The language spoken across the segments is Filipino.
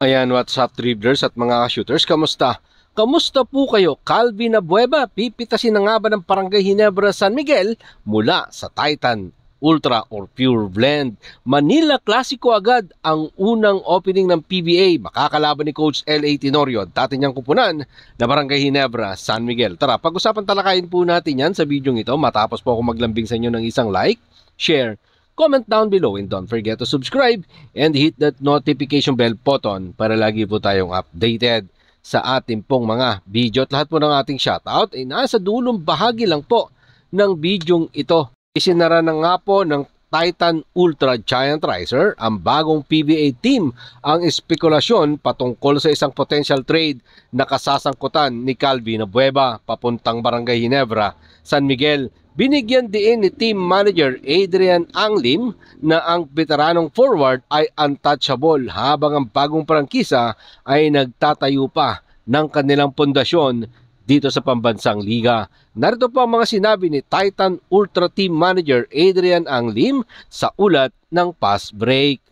Ayan, what's up dribblers at mga shooters, kamusta? Kamusta po kayo? Calvin Abueva, pipitasin na nga ba ng Barangay Ginebra San Miguel mula sa Titan Ultra or Pure Blend? Manila Clasico agad ang unang opening ng PBA. Makakalaban ni Coach L.A. Tenorio, dati niyang kupunan na Barangay Ginebra San Miguel. Tara, pag-usapan talakayin po natin yan sa video ito matapos po ako maglambing sa inyo ng isang like, share, comment down below and don't forget to subscribe and hit that notification bell button para lagi po tayong updated sa ating pong mga video. At lahat po ng ating shoutout ay nasa dulong bahagi lang po ng bidyong ito. Isinara na nga po ng Titan Ultra Giant Riser ang bagong PBA team. Ang espekulasyon patungkol sa isang potential trade na kasasangkutan ni Calvin Abueva papuntang Barangay Ginebra San Miguel. Binigyan din ni team manager Adrian Anglim na ang veteranong forward ay untouchable habang ang bagong prangkisa ay nagtatayo pa ng kanilang pundasyon dito sa pambansang liga. Narito po ang mga sinabi ni Titan Ultra Team Manager Adrian Anglim sa ulat ng pass break.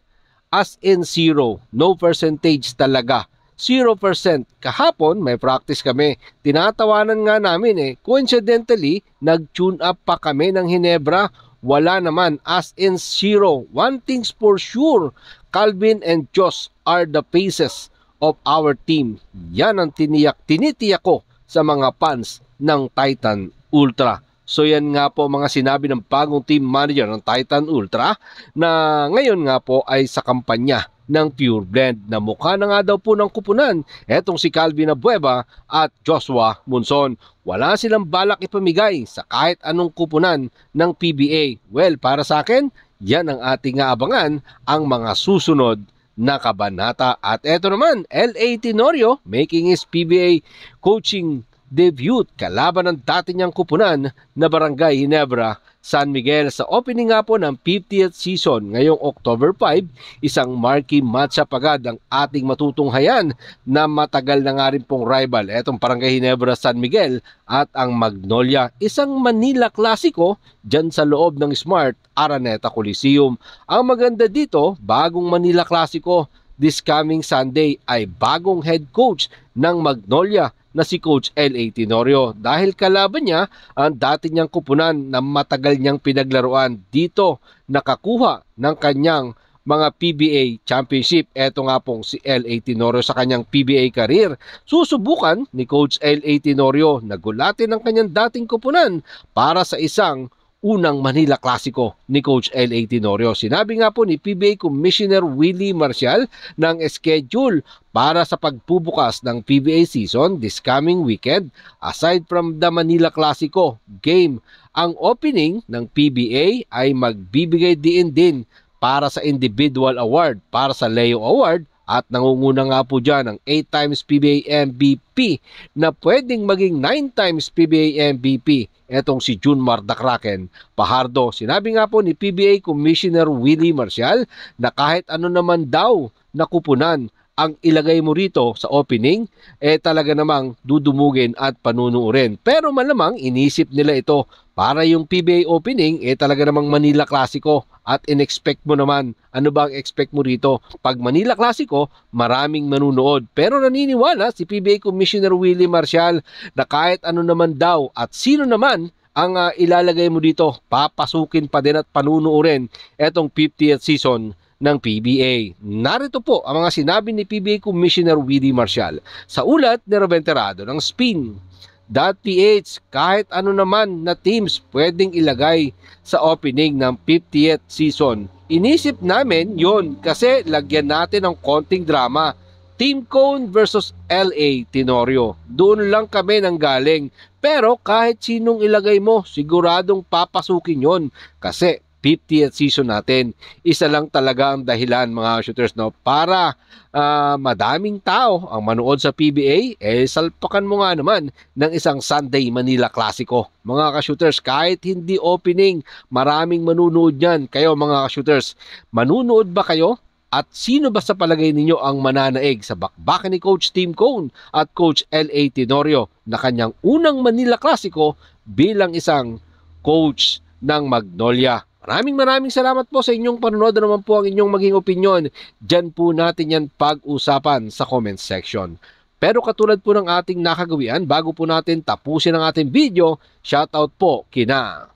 As in zero, no percentage talaga. 0%. Kahapon may practice kami. Tinatawanan nga namin Coincidentally, nag-tune up pa kami ng Ginebra. Wala naman, as in zero. One thing's for sure, Calvin and Josh are the faces of our team. Yan ang tinitiyak ko sa mga fans ng Titan Ultra. So yan nga po mga sinabi ng bagong team manager ng Titan Ultra na ngayon nga po ay sa kampanya ng Pure Blend na mukha na nga daw po ng kupunan etong si Calvin Abueva at Joshua Monson. Wala silang balak ipamigay sa kahit anong kupunan ng PBA. Well, para sa akin, yan ang ating aabangan ang mga susunod na kabanata. At eto naman, L.A. Tenorio making his PBA coaching debut kalaban ng dati niyang kupunan na Barangay Ginebra San Miguel sa opening nga po ng 50th season ngayong October 5. Isang marquee matchup agad ang ating matutunghayan na matagal na nga rin pong rival. Etong Barangay Ginebra San Miguel at ang Magnolia. Isang Manila Clasico dyan sa loob ng Smart Araneta Coliseum. Ang maganda dito, bagong Manila Clasico this coming Sunday ay bagong head coach ng Magnolia na si Coach L.A. Tenorio dahil kalaban niya ang dati niyang kupunan na matagal niyang pinaglaruan dito nakakuha ng kanyang mga PBA championship. Eto nga pong si L.A. Tenorio sa kanyang PBA career. Susubukan ni Coach L.A. Tenorio na gulatin ang kanyang dating kupunan para sa isang unang Manila Clasico ni Coach L.A. Tenorio. Sinabi nga po ni PBA Commissioner Willie Marcial ng schedule para sa pagbubukas ng PBA season this coming weekend. Aside from the Manila Clasico game, ang opening ng PBA ay magbibigay din para sa individual award, para sa Leo Award. At nangunguna nga po dyan ang 8 times PBA MVP na pwedeng maging 9 times PBA MVP. Etong si Junmar Dakraken Pajardo. Sinabi nga po ni PBA Commissioner Willie Marcial na kahit ano naman daw na kupunan ang ilagay mo rito sa opening, talaga namang dudumugin at panunuurin. Pero malamang inisip nila ito para yung PBA opening, talaga namang Manila Clasico. At in-expect mo naman, ano ba ang expect mo rito? Pag Manila Clasico, maraming manunood. Pero naniniwala si PBA Commissioner Willie Marcial na kahit ano naman daw at sino naman ang ilalagay mo dito, papasukin pa din at panunuurin etong 50th season ng PBA. Narito po ang mga sinabi ni PBA Commissioner Willie Marcial sa ulat ni Ruben Terrado ng Spin.ph. Kahit ano naman na teams pwedeng ilagay sa opening ng 50th season. Inisip namin yon kasi lagyan natin ng konting drama. Team Cone versus L.A. Tenorio. Doon lang kami nang galing. Pero kahit sinong ilagay mo, siguradong papasukin yon kasi 50th season natin. Isa lang talaga ang dahilan mga shooters para madaming tao ang manood sa PBA, salpakan mo nga naman ng isang Sunday Manila Clasico. Mga ka-shooters, kahit hindi opening, maraming manunood yan. Kayo mga ka-shooters, manunood ba kayo? At sino ba sa palagay ninyo ang mananaig sa bakbakan ni Coach Tim Cone at Coach L.A. Tenorio na kanyang unang Manila Clasico bilang isang coach ng Magnolia? Maraming salamat po sa inyong panonood. Ano naman po ang inyong maging opinion? Diyan po natin yan pag-usapan sa comment section. Pero katulad po ng ating nakagawian, bago po natin tapusin ang ating video, shoutout po kina